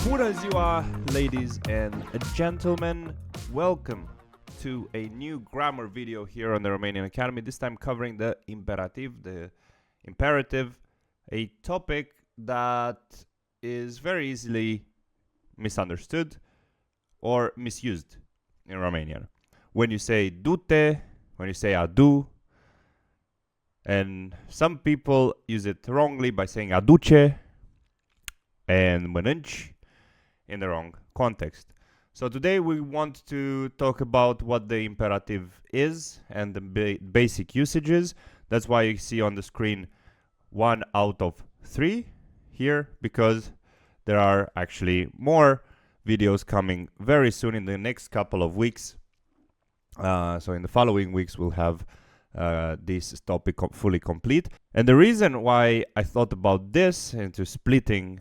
Bună ziua, ladies and gentlemen. Welcome to a new grammar video here on the Romanian Academy. This time covering the imperative, a topic that is very easily misunderstood or misused in Romanian. When you say du-te, when you say adu, and some people use it wrongly by saying aduce and mănânci in the wrong context. So today we want to talk about what the imperative is and the basic usages. That's why you see on the screen 1 out of 3 here, because there are actually more videos coming very soon in the next couple of weeks. So in the following weeks we'll have this topic fully complete. And the reason why I thought about this and splitting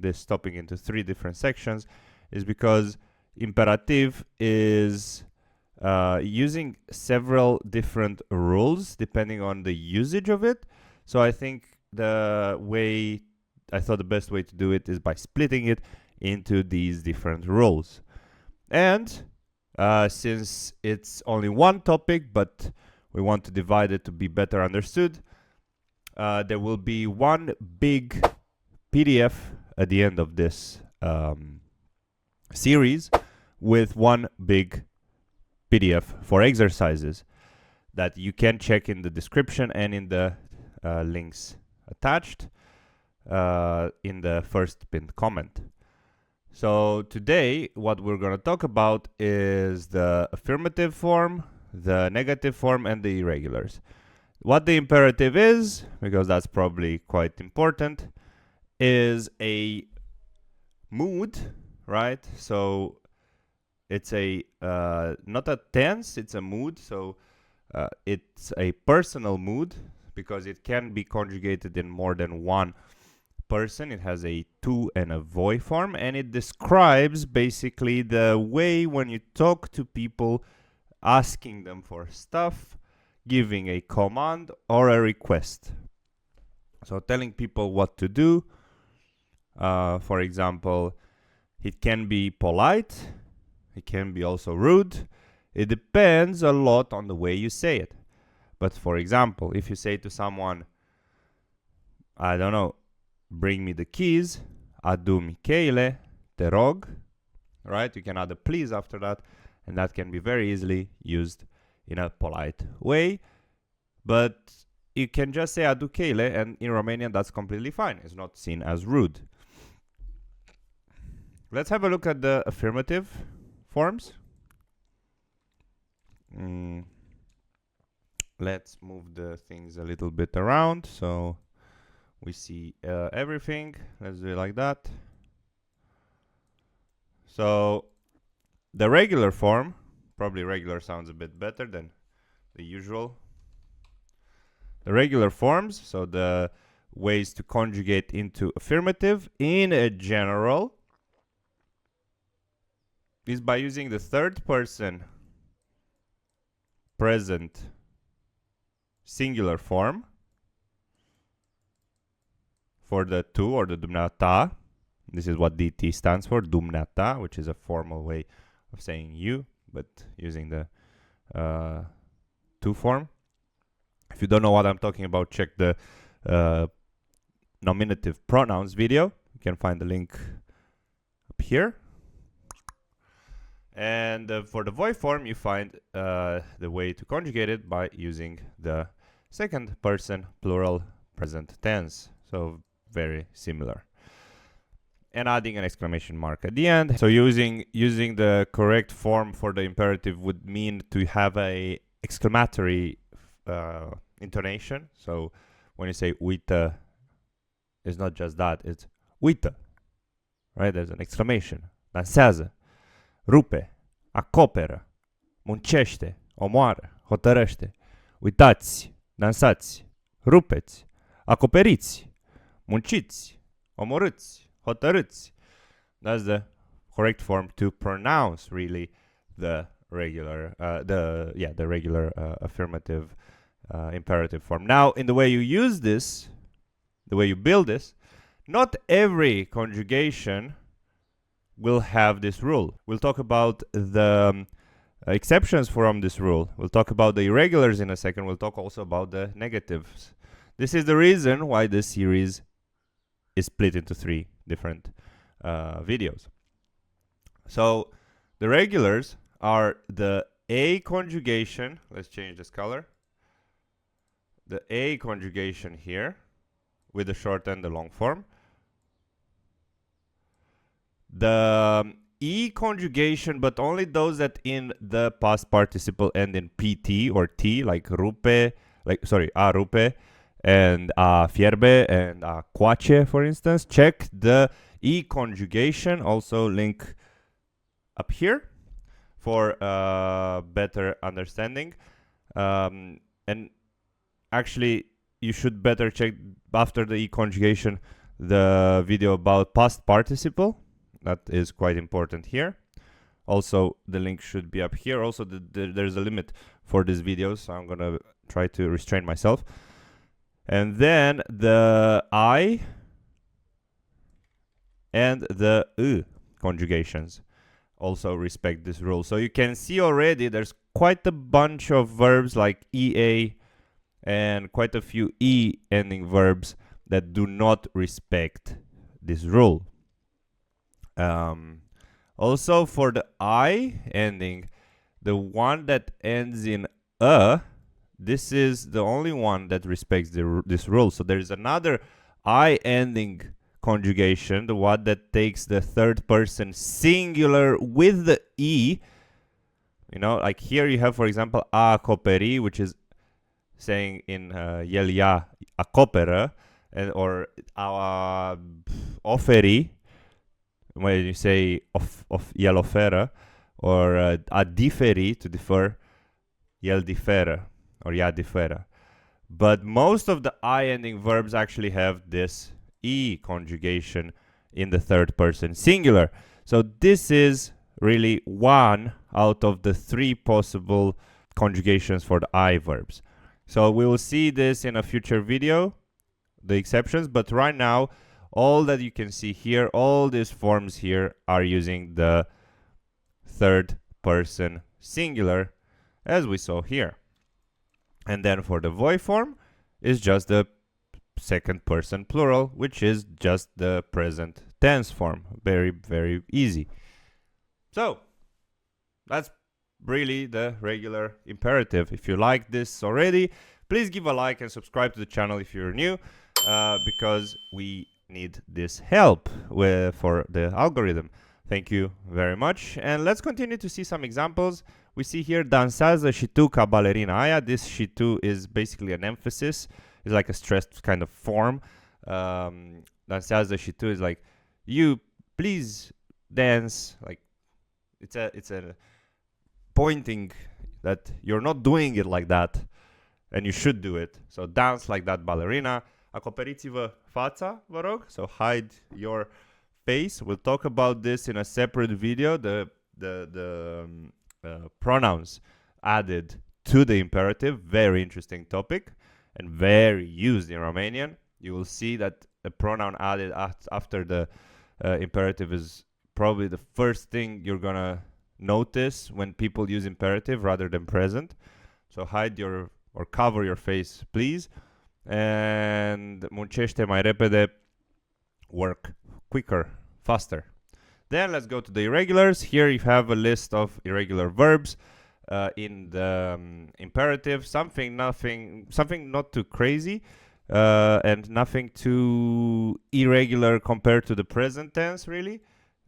this topic into 3 different sections is because imperative is using several different rules depending on the usage of it. So I think the best way to do it is by splitting it into these different rules. And since it's only one topic, but we want to divide it to be better understood, there will be one big PDF at the end of this series with one big PDF for exercises that you can check in the description and in the links attached in the first pinned comment. So today what we're going to talk about is the affirmative form, the negative form, and the irregulars. What the imperative is, because that's probably quite important, is a mood, right? So it's a not a tense, it's a mood. So it's a personal mood because it can be conjugated in more than one person. It has a to and a voi form, and it describes basically the way when you talk to people, asking them for stuff, giving a command or a request. So telling people what to do. For example, it can be polite, it can be also rude. It depends a lot on the way you say it. But for example, if you say to someone, I don't know, bring me the keys, adu Michele, te rog, right? You can add a please after that, and that can be very easily used in a polite way. But you can just say adu Michele, and in Romanian that's completely fine. It's not seen as rude. Let's have a look at the affirmative forms. Let's move the things a little bit around so we see everything. Let's do it like that. So the regular form, probably regular sounds a bit better than the usual. The regular forms, so the ways to conjugate into affirmative in a general, is by using the third person present singular form for the tu or the dumneata. This is what DT stands for, dumneata, which is a formal way of saying you, but using the tu form. If you don't know what I'm talking about, check the nominative pronouns video. You can find the link up here. And for the voi form, you find the way to conjugate it by using the second person plural present tense. So very similar. And adding an exclamation mark at the end. So using the correct form for the imperative would mean to have a exclamatory intonation. So when you say uite, it's not just that, it's uite, right? There's an exclamation. Dansează, rupe, acoperă, muncește, omoară, hotărăște. Uitați, dansați, rupeți, acoperiți, munciți, omorâți, hotărâți. That's the correct form to pronounce really the regular affirmative imperative form. Now, in the way you use this, the way you build this, not every conjugation will have this rule. We'll talk about the exceptions from this rule. We'll talk about the irregulars in a second. We'll talk also about the negatives. This is the reason why this series is split into 3 different videos. So the regulars are the A conjugation. Let's change this color. The A conjugation here with the short and the long form. The E conjugation, but only those that in the past participle end in PT or T, like rupe, a rupe, and a fierbe, and a coace, for instance. Check the E conjugation, also link up here for better understanding. And actually, you should better check after the E conjugation the video about past participle. That is quite important here. Also, the link should be up here. Also, there's a limit for this video, so I'm going to try to restrain myself. And then the I and the U conjugations also respect this rule. So you can see already there's quite a bunch of verbs like EA and quite a few E ending verbs that do not respect this rule. Also for the I ending, the one that ends in a, this is the only one that respects this rule. So there is another I ending conjugation, the one that takes the third person singular with the E. You know, like here you have, for example, a acoperi, which is saying in el ia acoperă, and or a oferi, when you say of el oferă, or a diferi, to defer, el diferă, or ea diferă. But most of the I ending verbs actually have this E conjugation in the third person singular. So this is really one out of the 3 possible conjugations for the I verbs. So we will see this in a future video, the exceptions, but right now, all that you can see here, all these forms here are using the third person singular, as we saw here. And then for the voi form, is just the second person plural, which is just the present tense form. Very, very easy. So, that's really the regular imperative. If you like this already, please give a like and subscribe to the channel if you're new, because we need this help for the algorithm. Thank you very much. And let's continue to see some examples. We see here, dansează și tu ca balerina aia. This și tu is basically an emphasis. It's like a stressed kind of form. Dansează și tu is like, you please dance. Like, it's a pointing that you're not doing it like that, and you should do it. So dance like that ballerina. Acoperiți-vă fața, vă rog. So hide your face. We'll talk about this in a separate video. The pronouns added to the imperative. Very interesting topic and very used in Romanian. You will see that a pronoun added after the imperative is probably the first thing you're gonna notice when people use imperative rather than present. So hide your or cover your face, please. And muncește mai repede, work quicker, faster. Then let's go to the irregulars. Here you have a list of irregular verbs in the imperative. Something not too crazy, and nothing too irregular compared to the present tense, really.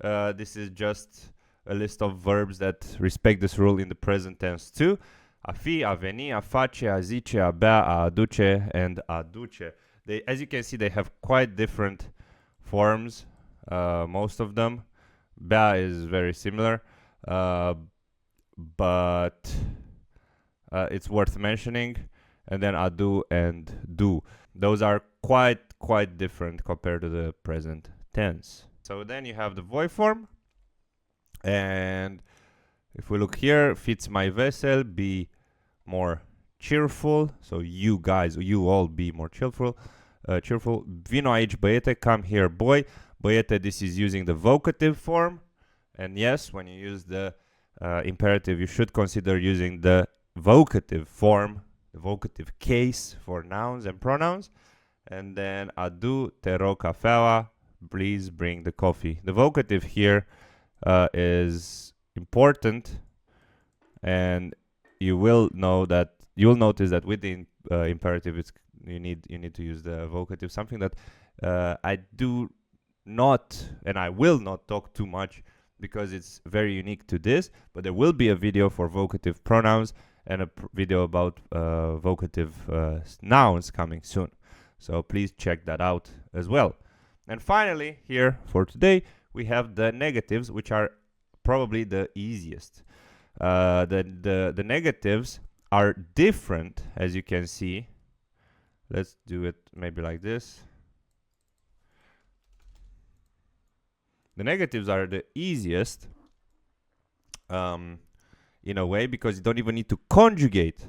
This is just a list of verbs that respect this rule in the present tense too. A fi, a veni, a face, a zice, a bea, a aduce, and a duce. As you can see, they have quite different forms, most of them. Bea is very similar, but it's worth mentioning. And then adu and do. Those are quite different compared to the present tense. So then you have the voi form. And if we look here, fiți mai vesel, be more cheerful. So you guys, you all be more cheerful. Vino aici băiete, come here boy. Băiete, this is using the vocative form. And yes, when you use the imperative, you should consider using the vocative form, the vocative case for nouns and pronouns. And then adu te rog cafeaua, please bring the coffee. The vocative here is important, and you will notice that with the imperative, you need to use the vocative. Something that I do not and I will not talk too much because it's very unique to this. But there will be a video for vocative pronouns and a video about vocative nouns coming soon. So please check that out as well. And finally, here for today, we have the negatives, which are probably the easiest. The negatives are different, as you can see. Let's do it maybe like this. The negatives are the easiest in a way, because you don't even need to conjugate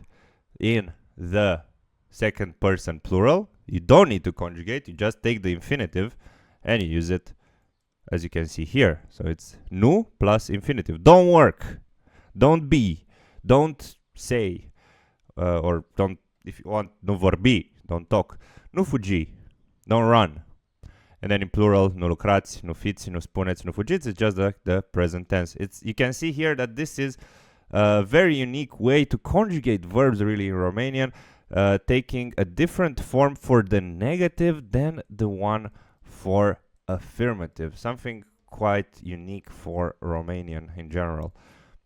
in the second person plural. You don't need to conjugate. You just take the infinitive and you use it, as you can see here. So it's nu plus infinitive. Don't work. Don't be. Don't say. Or don't, if you want, nu vorbi. Don't talk. Nu fugi. Don't run. And then in plural, nu lucrați, nu fiți, nu spuneți, nu fugiți. It's just the present tense. You can see here that this is a very unique way to conjugate verbs really in Romanian, taking a different form for the negative than the one for affirmative. Something quite unique for Romanian in general.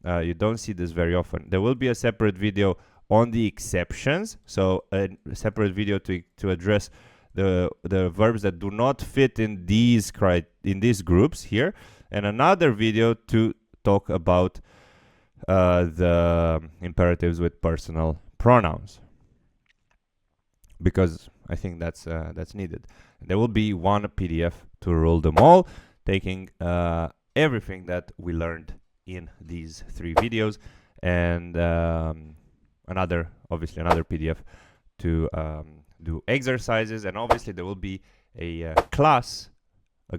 You don't see this very often. There will be a separate video on the exceptions, so a separate video to address the verbs that do not fit in these groups here, and another video to talk about the imperatives with personal pronouns, because I think that's needed. There will be one PDF to rule them all, taking everything that we learned in these 3 videos, and another PDF to do exercises. And obviously there will be a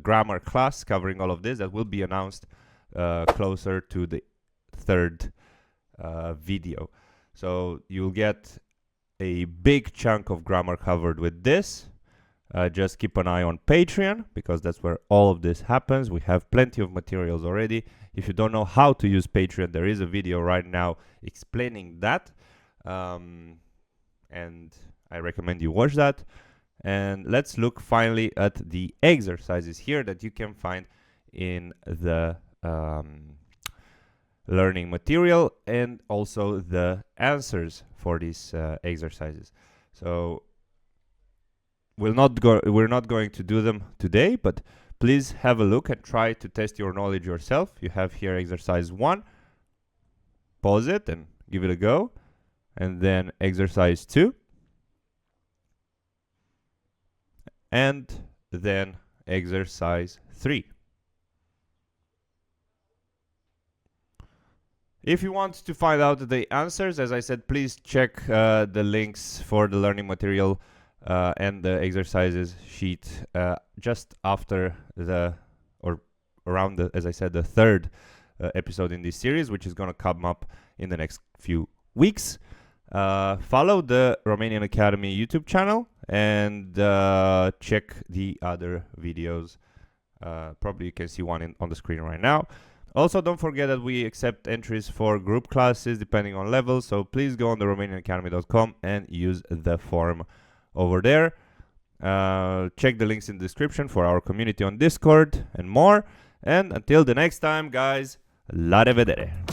grammar class covering all of this that will be announced closer to the 3rd video. So you'll get a big chunk of grammar covered with this. Just keep an eye on Patreon, because that's where all of this happens. We have plenty of materials already. If you don't know how to use Patreon, there is a video right now explaining that, and I recommend you watch that. And let's look finally at the exercises here that you can find in the learning material, and also the answers for these exercises. So we're not going to do them today, but please have a look and try to test your knowledge yourself. You have here exercise 1. Pause it and give it a go. And then exercise 2. And then exercise 3. If you want to find out the answers, as I said, please check the links for the learning material and the exercises sheet just after around as I said, the 3rd episode in this series, which is going to come up in the next few weeks. Follow the Romanian Academy YouTube channel and check the other videos. Probably you can see one on the screen right now. Also, don't forget that we accept entries for group classes depending on level, so please go on the romanianacademy.com and use the form over there. Check the links in the description for our community on Discord and more. And until the next time, guys, la revedere!